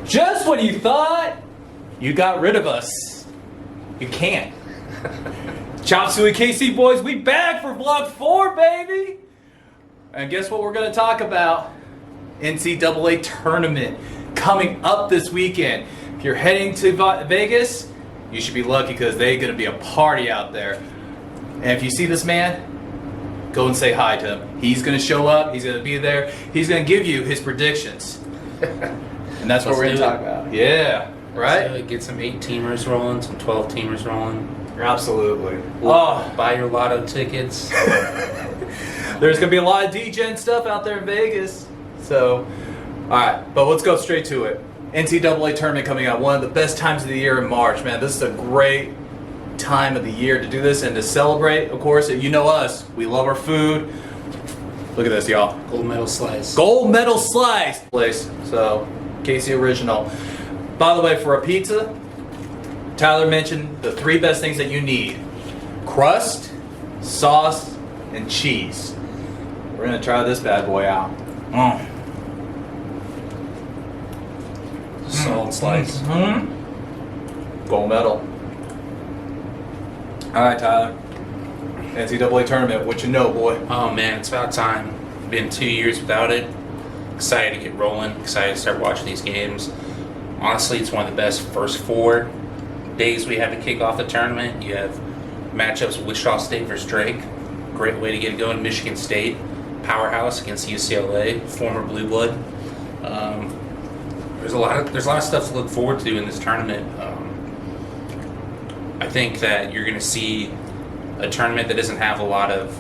Just when you thought you got rid of us, you can't. Chop Suey KC boys, we back for vlog 4, baby! And guess what we're going to talk about? NCAA tournament coming up this weekend. If you're heading to Vegas, you should be lucky because they're going to be a party out there. And if you see this man, go and say hi to him. He's going to show up. He's going to be there. He's going to give you his predictions. And that's what we're going to talk about. Yeah, right? So get some 8-teamers rolling, some 12-teamers rolling. Absolutely. Buy your lotto tickets. There's going to be a lot of D-Gen stuff out there in Vegas. So, alright, but let's go straight to it. NCAA tournament coming up. One of the best times of the year in March, man. This is a great time of the year to do this and to celebrate. Of course, you know us. We love our food. Look at this, y'all. Gold medal slice. Gold medal slice place. So, Casey Original. By the way, for a pizza, Tyler mentioned the 3 best things that you need. Crust, sauce, and cheese. We're going to try this bad boy out. Solid slice. Gold medal. Alright, Tyler. NCAA tournament, what you know, boy? Oh man, it's about time. Been 2 years without it. Excited to get rolling. Excited to start watching these games. Honestly, it's one of the best first 4 days we have to kick off the tournament. You have matchups with Wichita State versus Drake. Great way to get it going. Michigan State, powerhouse against UCLA, former blue blood. There's a lot of stuff to look forward to in this tournament. I think that you're going to see a tournament that doesn't have a lot of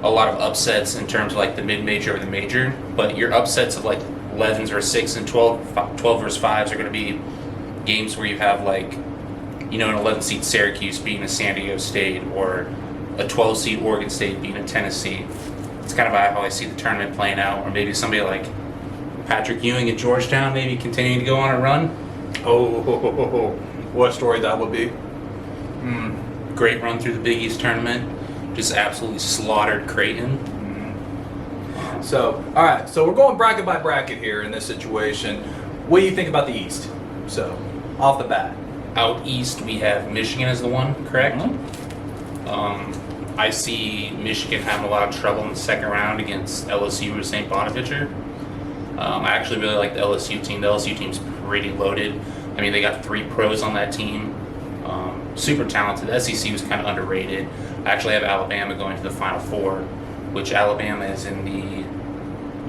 upsets in terms of like the mid-major or the major, but your upsets of like 11s or 6 and 12 versus 5s are going to be games where you have like, you know, an 11 seed Syracuse beating a San Diego State or a 12 seed Oregon State beating a Tennessee. It's kind of how I see the tournament playing out, or maybe somebody like Patrick Ewing at Georgetown maybe continuing to go on a run. Oh, what a story that would be. Great run through the Big East tournament. Just absolutely slaughtered Creighton. So, all right. So we're going bracket by bracket here in this situation. What do you think about the East? So, off the bat. Out East, we have Michigan as the one, correct? I see Michigan having a lot of trouble in the second round against LSU or St. Bonaventure. I actually really like the LSU team. The LSU team's pretty loaded. I mean, they got 3 pros on that team. Super talented. The SEC was kind of underrated. I actually have Alabama going to the Final Four, which Alabama is in the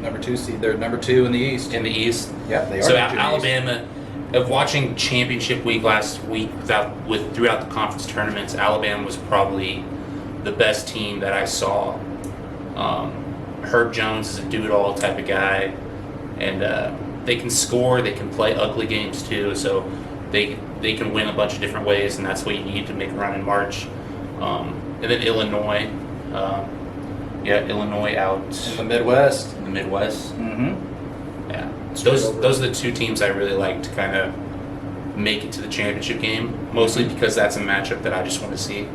number 2 seed. They're number 2 in the East. In the East. Yep, they are. So Alabama, of watching championship week last week throughout the conference tournaments, Alabama was probably the best team that I saw. Herb Jones is a do-it-all type of guy, and they can score. They can play ugly games too. So they can win a bunch of different ways, and that's what you need to make a run in March. And then Illinois. Illinois out in the Midwest. Yeah. So those are the 2 teams I really like to kind of make it to the championship game, mostly because that's a matchup that I just want to see.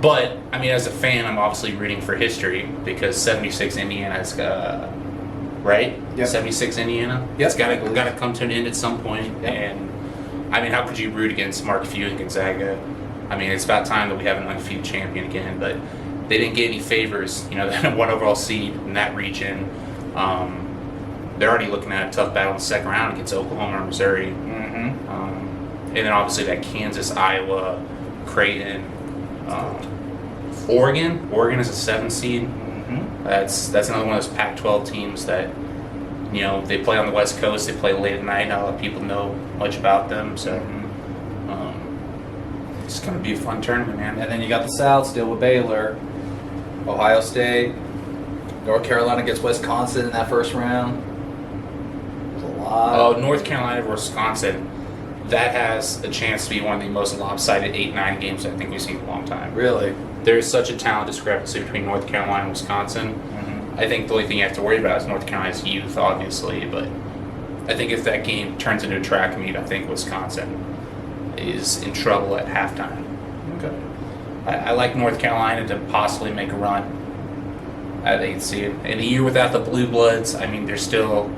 But, I mean, as a fan, I'm obviously rooting for history because 76 Indiana's right? Yep. 76 Indiana? Yep. It's got to come to an end at some point. Yep. And, I mean, how could you root against Mark Few and Gonzaga? I mean, it's about time that we have an undefeated champion again, but they didn't get any favors, you know, than a 1 overall seed in that region. They're already looking at a tough battle in the second round against Oklahoma and Missouri. And then obviously that Kansas, Iowa, Creighton, Oregon. Oregon is a 7 seed. That's another one of those Pac-12 teams that, you know, they play on the West Coast. They play late at night. Not a lot of people know much about them. So it's going to be a fun tournament, man. And then you got the South still with Baylor, Ohio State, North Carolina against Wisconsin in that first round. There's a lot. Oh, North Carolina versus Wisconsin. That has a chance to be one of the most lopsided 8-9 games I think we've seen in a long time. Really? There's such a talent discrepancy between North Carolina and Wisconsin. I think the only thing you have to worry about is North Carolina's youth, obviously, but I think if that game turns into a track meet, I think Wisconsin is in trouble at halftime. Okay. I like North Carolina to possibly make a run. I think see it. In a year without the Blue Bloods, I mean, they're still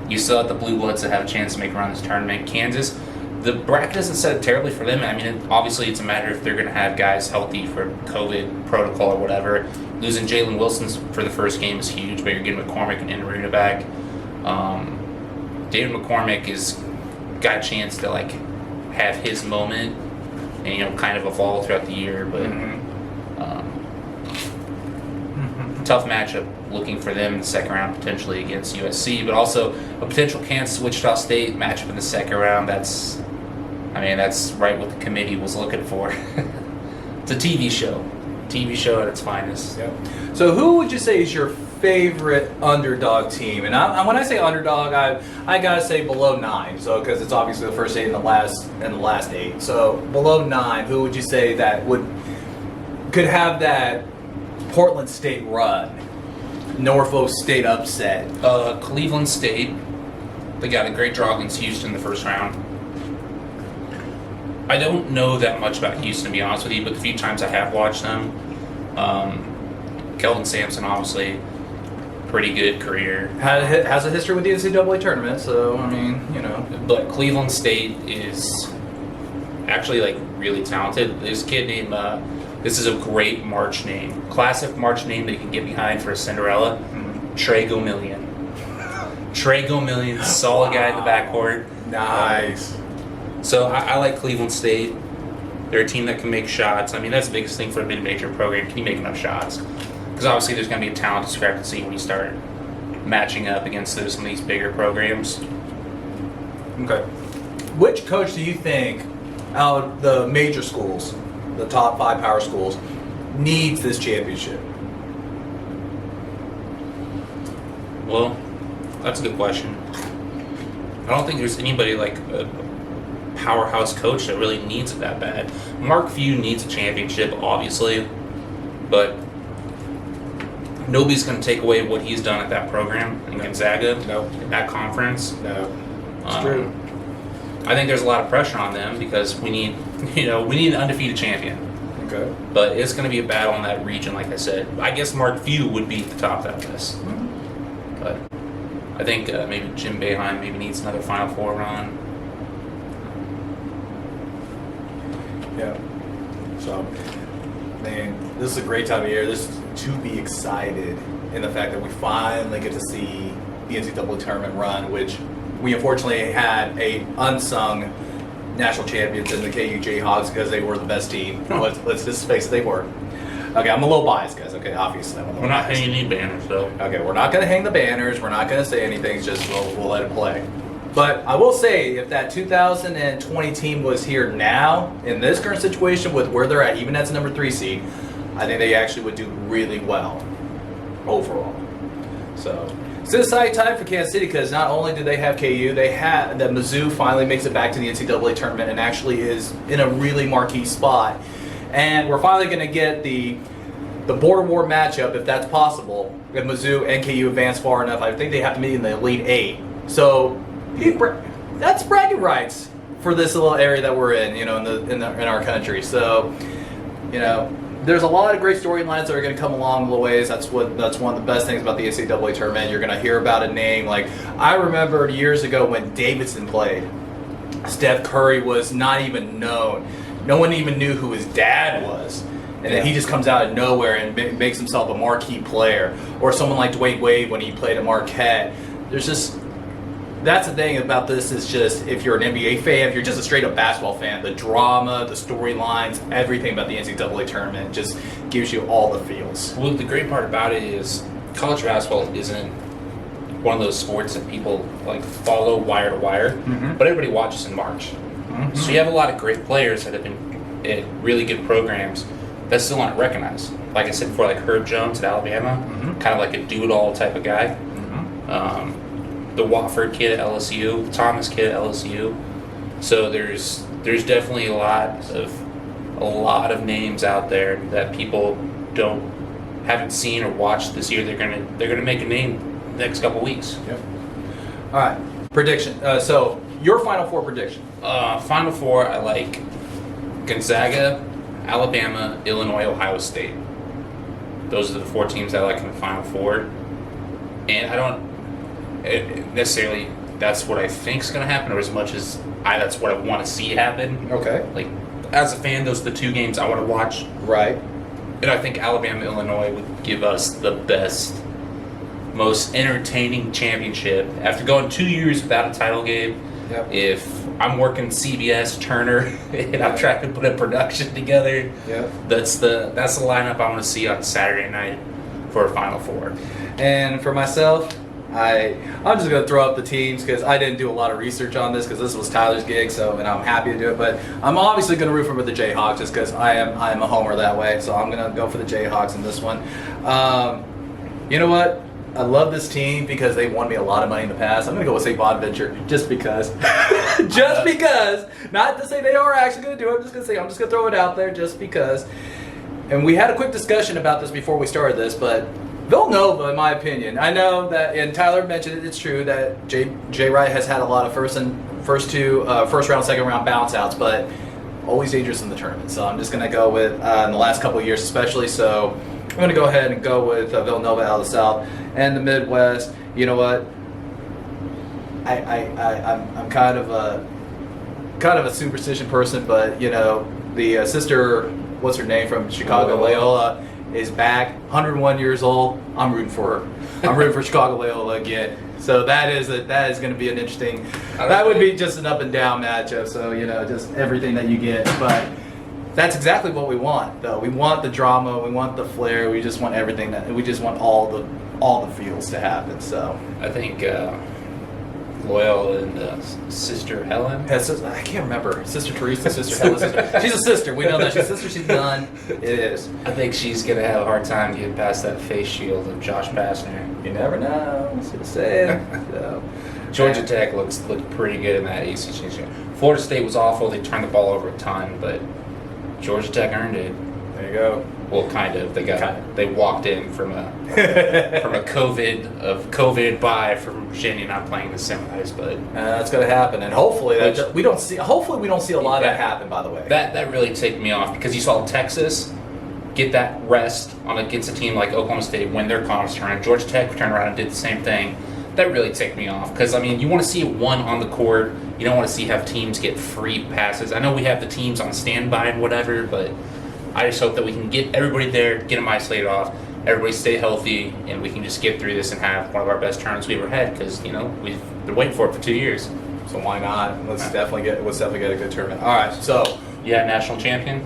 You still have the Blue Bloods that have a chance to make a run this tournament. Kansas, the bracket isn't set terribly for them. I mean, obviously it's a matter if they're going to have guys healthy for COVID protocol or whatever. Losing Jalen Wilson for the first game is huge, but you're getting McCormick and Inaruna back. David McCormick is got a chance to like have his moment and kind of evolve throughout the year, but tough matchup looking for them in the second round potentially against USC, but also a potential Kansas-Wichita State matchup in the second round. That's right what the committee was looking for. It's a TV show at its finest. Yep. So who would you say is your favorite underdog team? And when I say underdog, I gotta say below 9. So because it's obviously the first 8 and the last 8. So below 9, who would you say that could have that Portland State run, Norfolk State upset? Cleveland State. They got a great draw against Houston in the first round. I don't know that much about Houston, to be honest with you, but the few times I have watched them, Kelvin Sampson, obviously, pretty good career. Has a history with the NCAA tournament, so, I mean, But Cleveland State is actually, really talented. This kid named, this is a great March name. Classic March name that you can get behind for a Cinderella. Trey Gomillion. Trey Gomillion, solid guy in the backcourt. Nice. So I like Cleveland State. They're a team that can make shots. I mean, that's the biggest thing for a mid-major program. Can you make enough shots? Because obviously there's going to be a talent discrepancy when you start matching up against some of these bigger programs. Okay. Which coach do you think out of the major schools, the top 5 power schools, needs this championship? Well, that's a good question. I don't think there's anybody like a powerhouse coach that really needs it that bad. Mark Few needs a championship, obviously, but nobody's going to take away what he's done at that program in Gonzaga, at that conference. No, it's true. I think there's a lot of pressure on them because we need an undefeated champion. Okay. But it's going to be a battle in that region, like I said. I guess Mark Few would be at the top of that list. But I think maybe Jim Boeheim maybe needs another Final Four run. Yeah. So, man, this is a great time of year. This is to be excited in the fact that we finally get to see the NCAA tournament run, which we unfortunately had a unsung national champions in the KU Jayhawks because they were the best team. Let's just face it, they were. Okay, I'm a little biased, guys. Okay, obviously. We're not hanging any banners, though. Okay, we're not going to hang the banners. We're not going to say anything. It's just we'll let it play. But I will say, if that 2020 team was here now, in this current situation with where they're at, even as a number 3 seed, I think they actually would do really well overall. So it's an exciting time for Kansas City because not only do they have KU, they have that Mizzou finally makes it back to the NCAA tournament and actually is in a really marquee spot. And we're finally going to get the border war matchup, if that's possible, if Mizzou and KU advance far enough. I think they have to meet in the Elite 8. So that's bragging rights for this little area that we're in, in our country. So, there's a lot of great storylines that are going to come along the ways. That's one of the best things about the NCAA tournament. You're going to hear about a name like I remember years ago when Davidson played. Steph Curry was not even known. No one even knew who his dad was. And then he just comes out of nowhere and makes himself a marquee player. Or someone like Dwayne Wade when he played at Marquette. That's the thing about this is just, if you're an NBA fan, if you're just a straight up basketball fan, the drama, the storylines, everything about the NCAA tournament just gives you all the feels. Well, the great part about it is college basketball isn't one of those sports that people follow wire to wire, but everybody watches in March. So you have a lot of great players that have been at really good programs that still aren't recognized. Like I said before, like Herb Jones at Alabama, kind of like a do-it-all type of guy. The Watford kid at LSU, the Thomas kid at LSU. So there's definitely a lot of names out there that people haven't seen or watched this year. They're gonna make a name the next couple weeks. Yep. All right, prediction. So your Final Four prediction. Final Four, I like Gonzaga, Alabama, Illinois, Ohio State. Those are the 4 teams I like in the Final Four. And necessarily that's what I think is going to happen, or as much as that's what I want to see happen. Okay. Like, as a fan, those are the two games I want to watch. Right. And I think Alabama-Illinois would give us the best, most entertaining championship. After going 2 years without a title game, Yep. if I'm working CBS, Turner, and I'm trying to put a production together, Yep. that's the lineup I want to see on Saturday night for a Final Four. And for myself, I'm just gonna throw up the teams because I didn't do a lot of research on this because this was Tyler's gig, and I'm happy to do it. But I'm obviously gonna root for the Jayhawks just because I'm a homer that way. So I'm gonna go for the Jayhawks in this one. You know what? I love this team because they won me a lot of money in the past. I'm gonna go with St. Bonaventure just because. Just because. Not to say they are actually gonna do it. I'm just gonna throw it out there just because. And we had a quick discussion about this before we started this, but Villanova, in my opinion, I know that, and Tyler mentioned it, it's true that Jay Wright has had a lot of first round, second round bounce outs, but always dangerous in the tournament. So I'm just going to go with, in the last couple of years especially, so I'm going to go ahead and go with Villanova out of the South and the Midwest. You know what? I'm kind of a superstition person, but you know, the sister, what's her name from Chicago, Loyola, is back, 101 years old. I'm rooting for her. I'm rooting for Chicago Loyola again. So that is going to be an interesting. That would be just an up and down matchup. So you know, just everything that you get. But that's exactly what we want, though. We want the drama. We want the flair. We just want everything. We just want all the feels to happen. So I think Loyal and Sister Helen. I can't remember. Sister Teresa, Sister Helen. Sister. She's a sister. We know that. She's a sister. She's done. It is. I think she's going to have a hard time getting past that face shield of Josh Pastner. You never know. That's what I'm saying. So, Georgia Tech looked pretty good in that ACC. Florida State was awful. They turned the ball over a ton, but Georgia Tech earned it. There you go. Well, kind of. They walked in from a COVID bye from Virginia not playing the semis, but that's going to happen, and hopefully we don't see a lot of that happen. By the way, that really ticked me off because you saw Texas get that rest against a team like Oklahoma State win their conference tournament. Georgia Tech turned around and did the same thing. That really ticked me off because I mean you want to see one on the court. You don't want to have teams get free passes. I know we have the teams on standby and whatever, but I just hope that we can get everybody there, get them isolated off, everybody stay healthy, and we can just get through this and have one of our best tournaments we ever had because, you know, we've been waiting for it for 2 years. So why not? Let's definitely get a good tournament. All right, so. Yeah, national champion?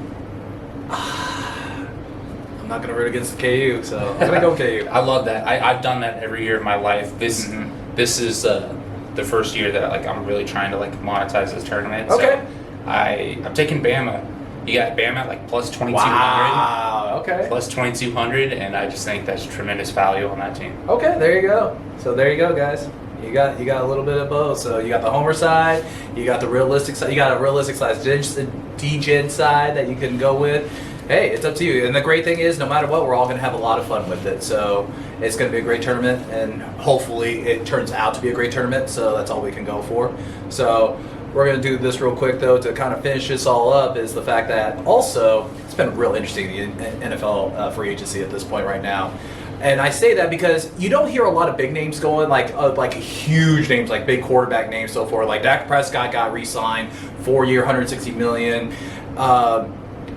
I'm not going to root against the KU, so I'm going to go KU. I love that. I've done that every year of my life. This is the first year that I'm really trying to monetize this tournament. Okay. So I'm taking Bama. You got Bama at plus 2,200. Wow. Okay. Plus 2,200, and I just think that's tremendous value on that team. Okay, there you go. So there you go, guys. You got a little bit of both. So you got the homer side, you got the realistic side, you got a realistic side, DGen side that you can go with. Hey, it's up to you. And the great thing is, no matter what, we're all going to have a lot of fun with it. So it's going to be a great tournament, and hopefully it turns out to be a great tournament. So that's all we can go for. So we're going to do this real quick, though, to kind of finish this all up, is the fact that also it's been real interesting, the NFL free agency at this point right now. And I say that because you don't hear a lot of big names going, like huge names, like big quarterback names so forth. Like Dak Prescott got re-signed, 4-year, $160 million.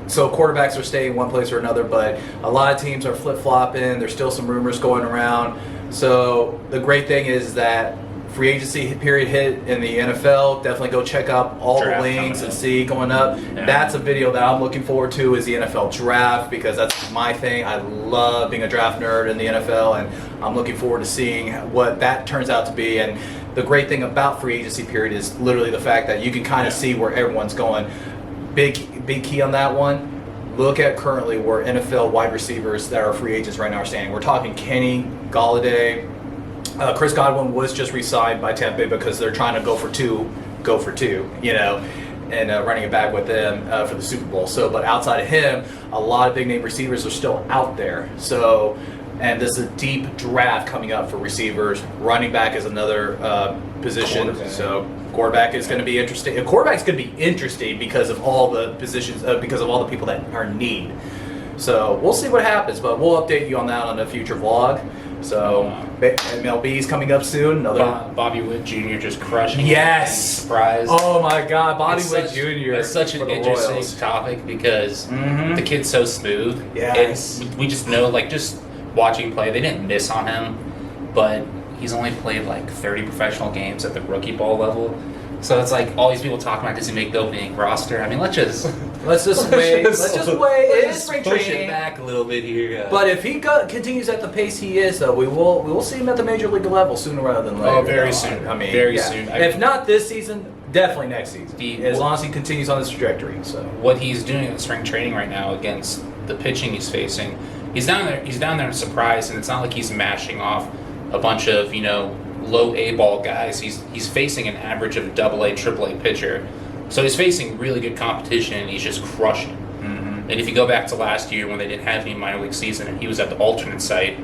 So quarterbacks are staying one place or another, but a lot of teams are flip-flopping. There's still some rumors going around. So the great thing is that free agency period hit in the NFL. Definitely go check out all the links and see going up. Yeah. That's a video that I'm looking forward to, is the NFL draft, because that's my thing. I love being a draft nerd in the NFL, and I'm looking forward to seeing what that turns out to be. And the great thing about free agency period is literally the fact that you can kind of see where everyone's going. Big key on that one. Look at currently where NFL wide receivers that are free agents right now are standing. We're talking Kenny, Galladay. Chris Godwin was just re-signed by Tampa Bay because they're trying to go for two, you know, and running it back with them for the Super Bowl. So, but outside of him, a lot of big name receivers are still out there. So, and this is a deep draft coming up for receivers. Running back is another position. So quarterback is going to be interesting. Quarterback is going to be interesting because of all the positions, because of all the people that are in need. So we'll see what happens, but we'll update you on that on a future vlog. So MLB's coming up soon. Another Bobby Wood Jr. just crushing. Yes. Surprise. Oh my God, Bobby It's Wood such- Jr. It's such an for the interesting Royals. topic because Mhm. the kid's so smooth. Yes. And we just know, like, just watching play, they didn't miss on him, but he's only played like 30 professional games at the rookie ball level. So it's like all these people talking about, does he make the opening roster? I mean, let's just wait. Let's just wait. It is spring push training. it back a little bit here. But if he continues at the pace he is, though, we will see him at the major league level sooner rather than later. Oh, very though. soon. I mean, Very yeah. soon. If not this season, definitely next season. The- As long as he continues on this trajectory. So what he's doing in spring training right now against the pitching he's facing, he's down there in surprise, and it's not like he's mashing off a bunch of low A ball guys. He's facing an average of AA, AAA pitcher, so he's facing really good competition, and he's just crushing. mm-hmm. And if you go back to last year when they didn't have any minor league season and he was at the alternate site,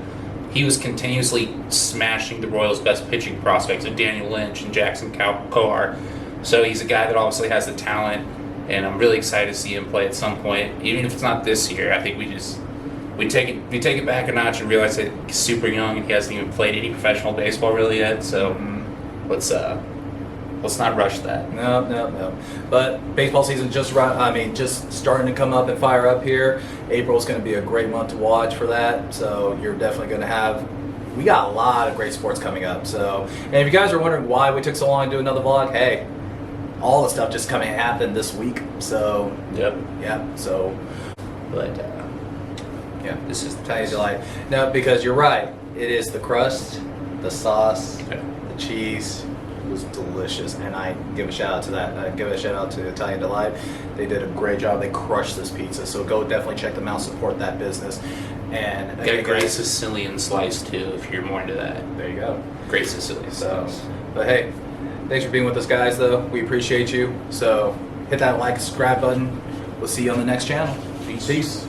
he was continuously smashing the Royals' best pitching prospects of Daniel Lynch and Jackson Coar. So he's a guy that obviously has the talent, and I'm really excited to see him play at some point. Even if it's not this year, I think we take it back a notch and realize that he's super young and he hasn't even played any professional baseball really yet. So let's not rush that. No. But baseball season just starting to come up and fire up here. April's going to be a great month to watch for that. So you're definitely going to have. We got a lot of great sports coming up. So, and if you guys are wondering why we took so long to do another vlog, hey, all the stuff just happened this week. So Yep. yeah. So, But yeah. this is Italian delight. No, because you're right. It is the crust, the sauce, Yeah. the cheese. It was delicious, and I give a shout out to that. I give a shout out to Italian Delight. They did a great job. They crushed this pizza. So go definitely check them out. Support that business. And Got a again, great guys, Sicilian slice too, if you're more into that. there you go. Great Sicilian So, slice. but hey, thanks for being with us, guys. Though we appreciate you. So hit that like, subscribe button. We'll see you on the next channel. Peace.